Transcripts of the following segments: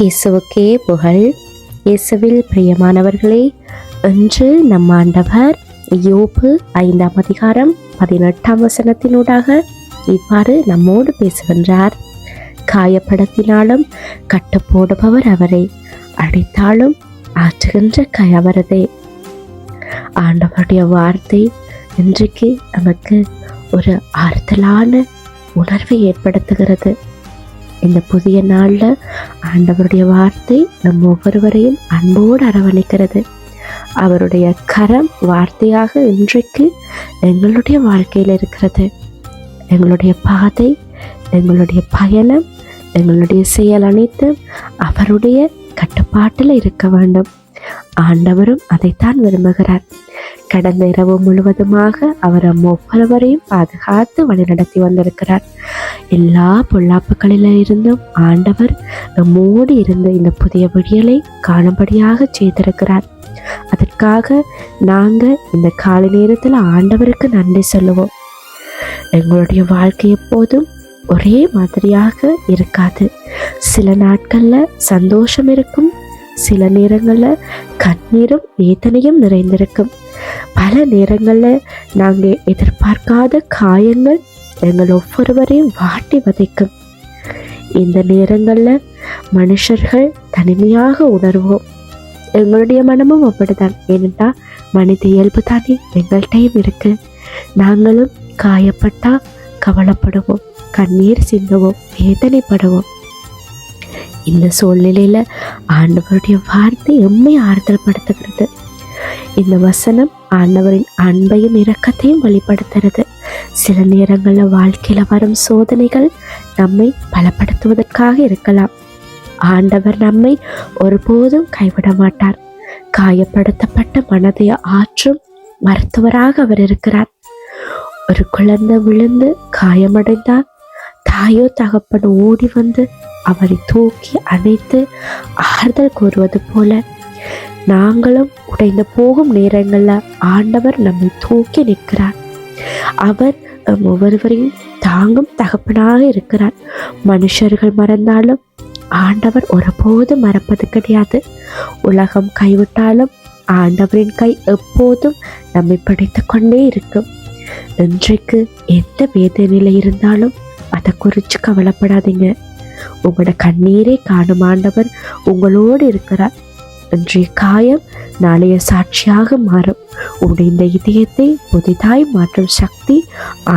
இயேசுவுக்கே புகழ். இயேசுவில் பிரியமானவர்களே, இன்று நம் ஆண்டவர் யோபு 5ஆம் அதிகாரம் 18ஆம் வசனத்தினூடாக இவ்வாறு நம்மோடு பேசுகின்றார். காயப்படத்தினாலும் கட்டுப்போடுபவர் அவரை, அடித்தாலும் ஆற்றுகின்ற கை அவரதே. ஆண்டவருடைய வார்த்தை இன்றைக்கு நமக்கு ஒரு ஆறுதலான உணர்வை ஏற்படுத்துகிறது. இந்த புதிய நாள்ல ஆண்டவருடைய வார்த்தை நம் ஒவ்வொருவரையும் அன்போடு அரவணைக்கிறது. அவருடைய கரம் வார்த்தையாக இன்றைக்கு எங்களுடைய வாழ்க்கையில் இருக்கிறது. எங்களுடைய பாதை, எங்களுடைய பயணம், எங்களுடைய செயல் அனைத்தும் அவருடைய கட்டுப்பாட்டில் இருக்க வேண்டும். ஆண்டவரும் அதைத்தான் விரும்புகிறார். கடந்த இரவு முழுவதுமாக அவர் ஒவ்வொருவரையும் பாதுகாத்து வழிநடத்தி வந்திருக்கிறார். எல்லா பொல்லாப்புகளில இருந்தும் ஆண்டவர் நம்மோடு இருந்து இந்த புதிய விடியலை காணும்படியாக செய்திருக்கிறார். அதற்காக நாங்கள் இந்த காலை நேரத்தில் ஆண்டவருக்கு நன்றி சொல்லுவோம். எங்களுடைய வாழ்க்கை எப்போதும் ஒரே மாதிரியாக இருக்காது. சில நாட்கள்ல சந்தோஷம் இருக்கும், சில நேரங்கள்ல கண்ணீரும் வேதனையும் நிறைந்திருக்கும். பல நேரங்கள்ல நாங்கள் எதிர்பார்க்காத காயங்கள் எங்கள் ஒவ்வொருவரையும் வாட்டி வதைக்கும். இந்த நேரங்கள்ல மனுஷர்கள் தனிமையாக உணர்வோம். எங்களுடைய மனமும் அப்படித்தான். ஏனென்றால் மனித இயல்பு தானே எங்கள்கிட்டையும் இருக்கு. நாங்களும் காயப்பட்டா கவலைப்படுவோம், கண்ணீர் சிந்துவோம், வேதனைப்படுவோம். இந்த சூழ்நிலையில ஆண்டவருடைய வார்த்தை எம்மை ஆறுதல் படுத்துகிறது. இந்த வசனம் ஆண்டவரின் அன்பையும் இரக்கத்தையும் வெளிப்படுத்துறது. சில நேரங்களில் வாழ்க்கையில வரும் சோதனைகள் நம்மை பலப்படுத்துவதற்காக இருக்கலாம். ஆண்டவர் நம்மை ஒருபோதும் கைவிட மாட்டார். காயப்படுத்தப்பட்ட மனதை ஆற்றும் மருத்துவராக அவர் இருக்கிறார். ஒரு குழந்தை விழுந்து காயமடைந்தால் தாயோ தகப்பனோ ஓடி வந்து அவரை தூக்கி அணைத்து ஆறுதல் கூறுவது போல நாங்களும் உடைந்து போகும் நேரங்களில் ஆண்டவர் நம்மை தூக்கி நிற்கிறார். அவர் ஒவ்வொருவரையும் தாங்கும் தகப்பனாக இருக்கிறார். மனுஷர்கள் மறந்தாலும் ஆண்டவர் ஒருபோதும் மறப்பது கிடையாது. உலகம் கைவிட்டாலும் ஆண்டவரின் கை எப்போதும் நம்மை பிடித்து கொண்டே இருக்கும். இன்றைக்கு எந்த வேதனையில இருந்தாலும் அதை குறித்து கவலைப்படாதீங்க. உங்களோட கண்ணீரை காணும் ஆண்டவர் உங்களோடு இருக்கிறார். இன்றைய காயம் நாளைய சாட்சியாக மாறும். உடைய இதயத்தை புதிதாய் மாற்றும் சக்தி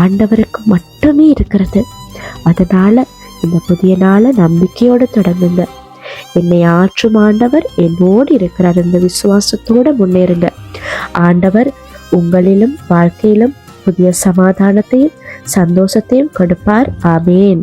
ஆண்டவருக்கு மட்டுமே இருக்கிறது. அதனால இந்த புதிய நாளை நம்பிக்கையோடு தொடங்குங்க. என்னை ஆற்றும் ஆண்டவர் என்னோடு இருக்கிறார் என்ற விசுவாசத்தோடு முன்னேறுங்க. ஆண்டவர் உங்களிலும் வாழ்க்கையிலும் புதிய சமாதானத்தையும் சந்தோஷத்தையும் கொடுப்பார். ஆமேன்.